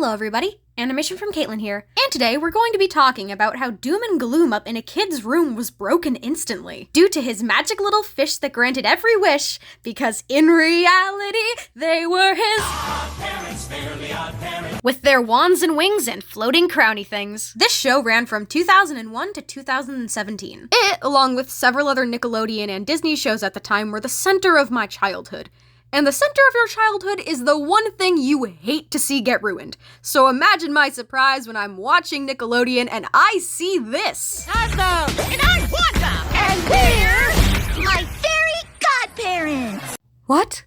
Hello everybody, Animation from Caitlin here, and today we're going to be talking about how doom and gloom up in a kid's room was broken instantly, due to his magic little fish that granted every wish, because in reality, they were his Oddparents, fairly odd parents, with their wands and wings and floating crowny things. This show ran from 2001 to 2017. It, along with several other Nickelodeon and Disney shows at the time, were the center of my childhood. And the center of your childhood is the one thing you hate to see get ruined. So imagine my surprise when I'm watching Nickelodeon and I see this. Cosmo! And I'm Wanda! And we're my fairy godparents! What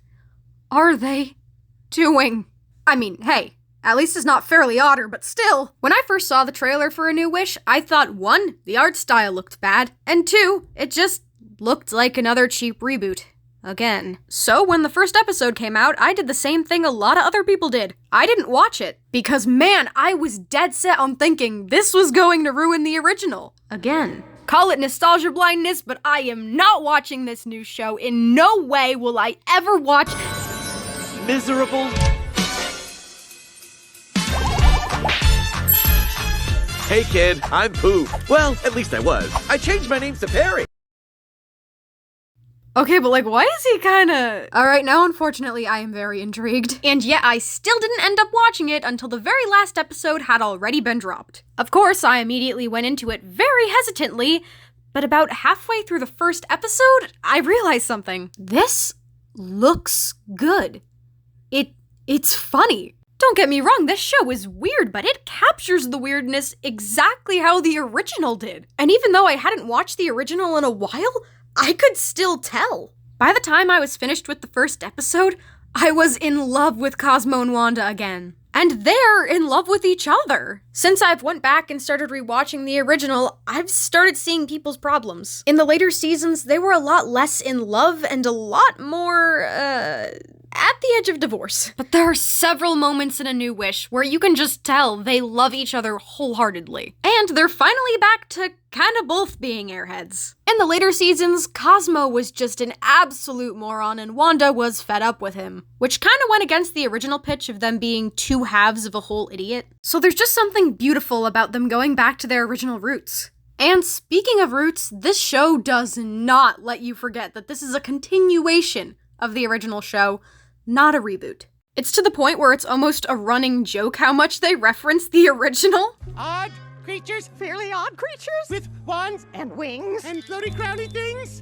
are they doing? I mean, hey, at least it's not Fairly Odder, but still. When I first saw the trailer for A New Wish, I thought 1, the art style looked bad, and 2, it just looked like another cheap reboot. Again. So when the first episode came out, I did the same thing a lot of other people did. I didn't watch it, because man, I was dead set on thinking this was going to ruin the original. Again. Call it nostalgia blindness, but I am not watching this new show. In no way will I ever watch miserable. Hey kid, I'm Pooh. Well, at least I was. I changed my name to Perry. Okay, but why is he kinda... Alright, now unfortunately I am very intrigued. And yet I still didn't end up watching it until the very last episode had already been dropped. Of course, I immediately went into it very hesitantly, but about halfway through the first episode, I realized something. This looks good. It's funny. Don't get me wrong, this show is weird, but it captures the weirdness exactly how the original did. And even though I hadn't watched the original in a while, I could still tell. By the time I was finished with the first episode, I was in love with Cosmo and Wanda again. And they're in love with each other. Since I've went back and started rewatching the original, I've started seeing people's problems. In the later seasons, they were a lot less in love and a lot more, at the edge of divorce. But there are several moments in A New Wish where you can just tell they love each other wholeheartedly. And they're finally back to kinda both being airheads. In the later seasons, Cosmo was just an absolute moron and Wanda was fed up with him, which kinda went against the original pitch of them being two halves of a whole idiot. So there's just something beautiful about them going back to their original roots. And speaking of roots, this show does not let you forget that this is a continuation of the original show, not a reboot. It's to the point where it's almost a running joke how much they reference the original. Odd creatures, fairly odd creatures? With wands and wings and floaty crowny things?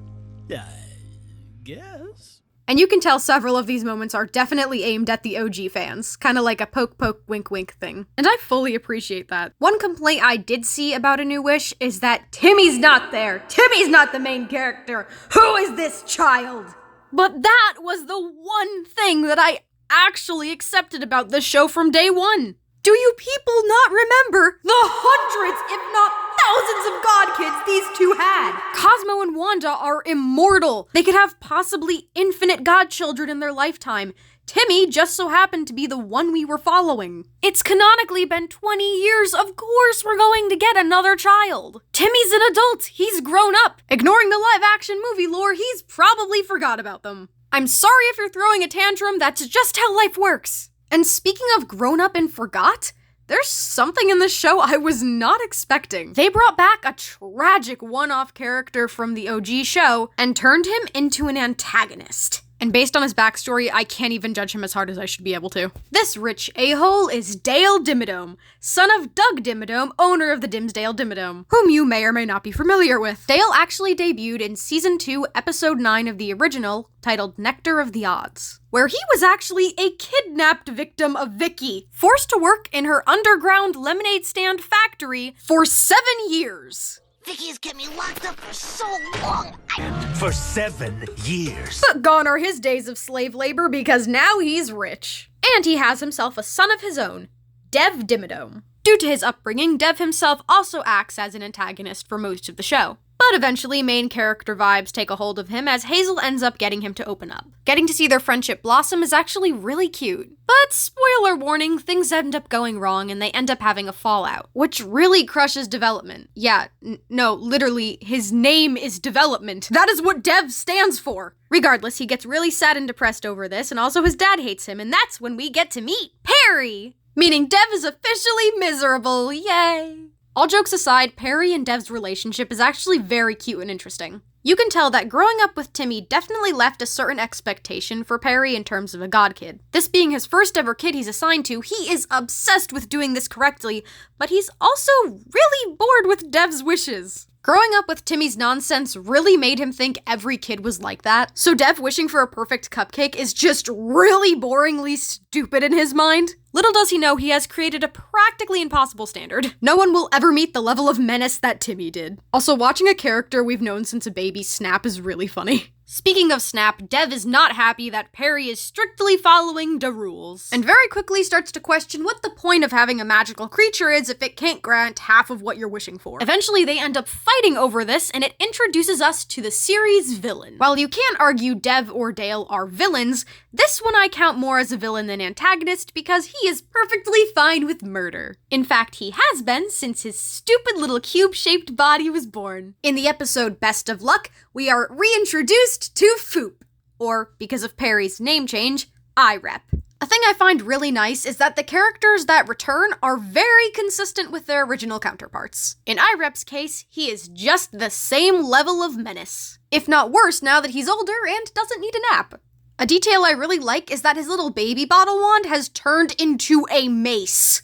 Guess. And you can tell several of these moments are definitely aimed at the OG fans, kinda like a poke poke wink wink thing. And I fully appreciate that. One complaint I did see about A New Wish is that Timmy's not there. Timmy's not the main character. Who is this child? But that was the one thing that I actually accepted about this show from day one. Do you people not remember the hundreds, if not thousands of god kids these two had? Cosmo and Wanda are immortal. They could have possibly infinite godchildren in their lifetime. Timmy just so happened to be the one we were following. It's canonically been 20 years, of course we're going to get another child. Timmy's an adult, he's grown up. Ignoring the live-action movie lore, he's probably forgot about them. I'm sorry if you're throwing a tantrum, that's just how life works. And speaking of grown up and forgot, there's something in this show I was not expecting. They brought back a tragic one-off character from the OG show and turned him into an antagonist. And based on his backstory, I can't even judge him as hard as I should be able to. This rich a-hole is Dale Dimmadome, son of Doug Dimmadome, owner of the Dimsdale Dimmadome, whom you may or may not be familiar with. Dale actually debuted in Season 2, Episode 9 of the original, titled Nectar of the Odds, where he was actually a kidnapped victim of Vicky, forced to work in her underground lemonade stand factory for 7 years. Vicky has kept me locked up for so long. For 7 years. But gone are his days of slave labor because now he's rich. And he has himself a son of his own, Dev Dimmadome. Due to his upbringing, Dev himself also acts as an antagonist for most of the show. But eventually, main character vibes take a hold of him as Hazel ends up getting him to open up. Getting to see their friendship blossom is actually really cute. But spoiler warning, things end up going wrong and they end up having a fallout, which really crushes development. Yeah, no, literally, his name is development. That is what Dev stands for. Regardless, he gets really sad and depressed over this, and also his dad hates him, and that's when we get to meet Perry! Meaning Dev is officially miserable, yay! All jokes aside, Perry and Dev's relationship is actually very cute and interesting. You can tell that growing up with Timmy definitely left a certain expectation for Perry in terms of a god kid. This being his first ever kid he's assigned to, he is obsessed with doing this correctly, but he's also really bored with Dev's wishes. Growing up with Timmy's nonsense really made him think every kid was like that, so Dev wishing for a perfect cupcake is just really boringly stupid in his mind. Little does he know he has created a practically impossible standard. No one will ever meet the level of menace that Timmy did. Also, watching a character we've known since a baby snap is really funny. Speaking of Snap, Dev is not happy that Perry is strictly following the rules, and very quickly starts to question what the point of having a magical creature is if it can't grant half of what you're wishing for. Eventually, they end up fighting over this, and it introduces us to the series' villain. While you can't argue Dev or Dale are villains, this one I count more as a villain than antagonist because he is perfectly fine with murder. In fact, he has been since his stupid little cube-shaped body was born. In the episode Best of Luck, we are reintroduced to Foop, or, because of Perry's name change, IREP. A thing I find really nice is that the characters that return are very consistent with their original counterparts. In IREP's case, he is just the same level of menace. If not worse now that he's older and doesn't need a nap. A detail I really like is that his little baby bottle wand has turned into a mace.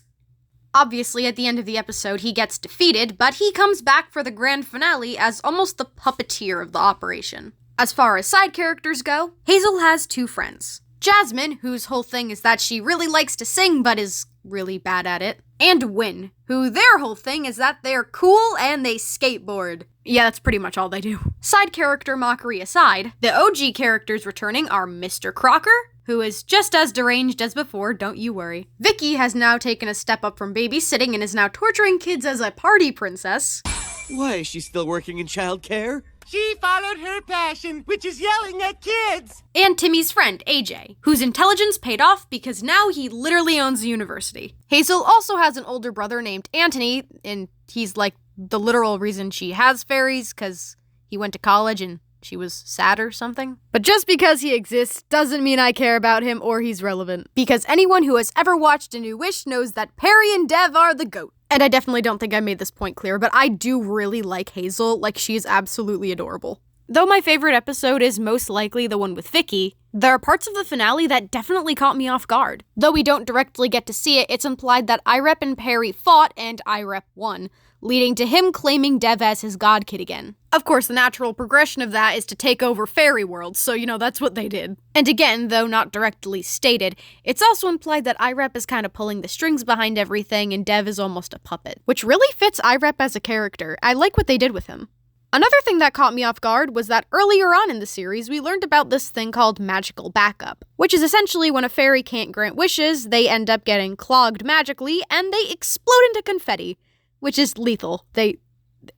Obviously, at the end of the episode, he gets defeated, but he comes back for the grand finale as almost the puppeteer of the operation. As far as side characters go, Hazel has two friends. Jasmine, whose whole thing is that she really likes to sing but is really bad at it, and Win, who their whole thing is that they're cool and they skateboard. Yeah, that's pretty much all they do. Side character mockery aside, the OG characters returning are Mr. Crocker, who is just as deranged as before, don't you worry. Vicky has now taken a step up from babysitting and is now torturing kids as a party princess. Why is she still working in childcare? She followed her passion, which is yelling at kids. And Timmy's friend, AJ, whose intelligence paid off because now he literally owns a university. Hazel also has an older brother named Anthony, and he's like the literal reason she has fairies, because he went to college and she was sad or something. But just because he exists doesn't mean I care about him or he's relevant. Because anyone who has ever watched A New Wish knows that Perry and Dev are the GOAT. And I definitely don't think I made this point clear, but I do really like Hazel. Like, she is absolutely adorable. Though my favorite episode is most likely the one with Vicky, there are parts of the finale that definitely caught me off guard. Though we don't directly get to see it, it's implied that IREP and Perry fought and IREP won, leading to him claiming Dev as his god kid again. Of course, the natural progression of that is to take over Fairy World, so that's what they did. And again, though not directly stated, it's also implied that IREP is kind of pulling the strings behind everything and Dev is almost a puppet, which really fits IREP as a character. I like what they did with him. Another thing that caught me off guard was that earlier on in the series, we learned about this thing called magical backup, which is essentially when a fairy can't grant wishes, they end up getting clogged magically, and they explode into confetti, which is lethal. They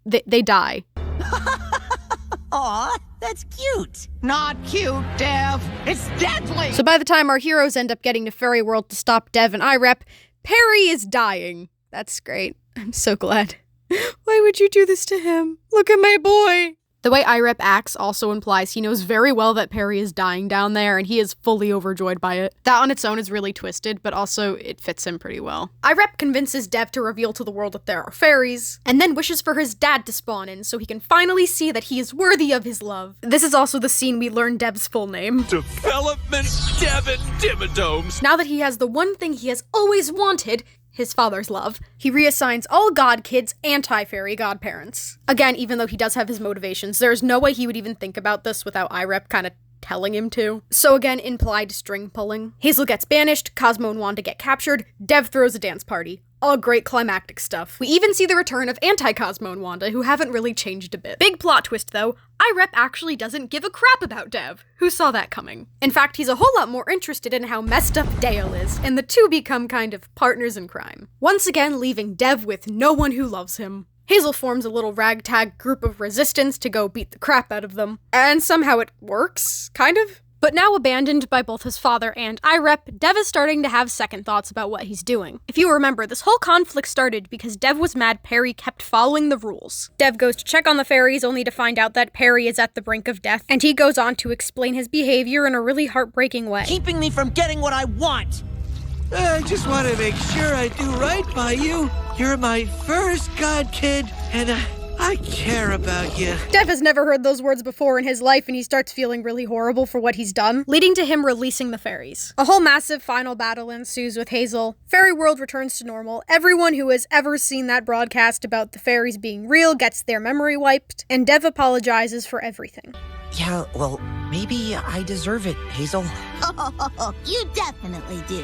die. Aw, that's cute. Not cute, Dev. It's deadly. So by the time our heroes end up getting to Fairy World to stop Dev and IREP, Perry is dying. That's great. I'm so glad. Why would you do this to him? Look at my boy. The way IREP acts also implies he knows very well that Perry is dying down there, and he is fully overjoyed by it. That on its own is really twisted, but also it fits him pretty well. IREP convinces Dev to reveal to the world that there are fairies, and then wishes for his dad to spawn in so he can finally see that he is worthy of his love. This is also the scene we learn Dev's full name. Development Devin Dimodomes. Now that he has the one thing he has always wanted, his father's love, he reassigns all god kids anti-fairy godparents. Again, even though he does have his motivations, there is no way he would even think about this without IREP kind of telling him to. So again, implied string pulling. Hazel gets banished, Cosmo and Wanda get captured, Dev throws a dance party. All great climactic stuff. We even see the return of anti-Cosmo and Wanda, who haven't really changed a bit. Big plot twist though, IREP actually doesn't give a crap about Dev. Who saw that coming? In fact, he's a whole lot more interested in how messed up Dale is, and the two become kind of partners in crime. Once again, leaving Dev with no one who loves him. Hazel forms a little ragtag group of resistance to go beat the crap out of them. And somehow it works, kind of. But now abandoned by both his father and IREP, Dev is starting to have second thoughts about what he's doing. If you remember, this whole conflict started because Dev was mad Perry kept following the rules. Dev goes to check on the fairies only to find out that Perry is at the brink of death, and he goes on to explain his behavior in a really heartbreaking way. Keeping me from getting what I want. I just want to make sure I do right by you. You're my first godkid, and I care about you. Dev has never heard those words before in his life, and he starts feeling really horrible for what he's done, leading to him releasing the fairies. A whole massive final battle ensues with Hazel. Fairy world returns to normal. Everyone who has ever seen that broadcast about the fairies being real gets their memory wiped, and Dev apologizes for everything. Yeah, well, maybe I deserve it, Hazel. Oh, you definitely do.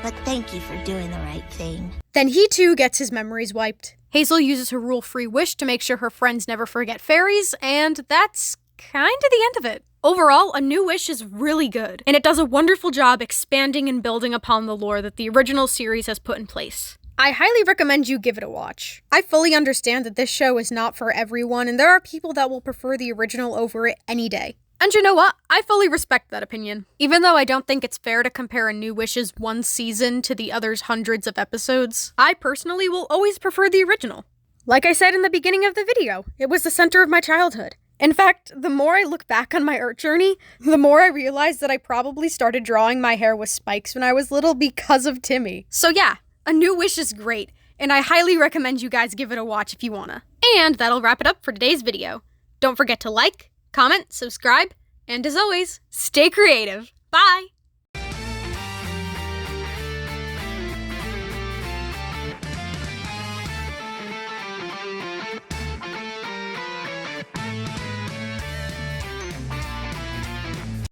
But thank you for doing the right thing. Then he too gets his memories wiped. Hazel uses her rule-free wish to make sure her friends never forget fairies, and that's kind of the end of it. Overall, A New Wish is really good, and it does a wonderful job expanding and building upon the lore that the original series has put in place. I highly recommend you give it a watch. I fully understand that this show is not for everyone, and there are people that will prefer the original over it any day. And you know what? I fully respect that opinion. Even though I don't think it's fair to compare A New Wish's one season to the other's hundreds of episodes, I personally will always prefer the original. Like I said in the beginning of the video, it was the center of my childhood. In fact, the more I look back on my art journey, the more I realize that I probably started drawing my hair with spikes when I was little because of Timmy. So yeah, A New Wish is great, and I highly recommend you guys give it a watch if you wanna. And that'll wrap it up for today's video. Don't forget to like, comment, subscribe, and as always, stay creative. Bye!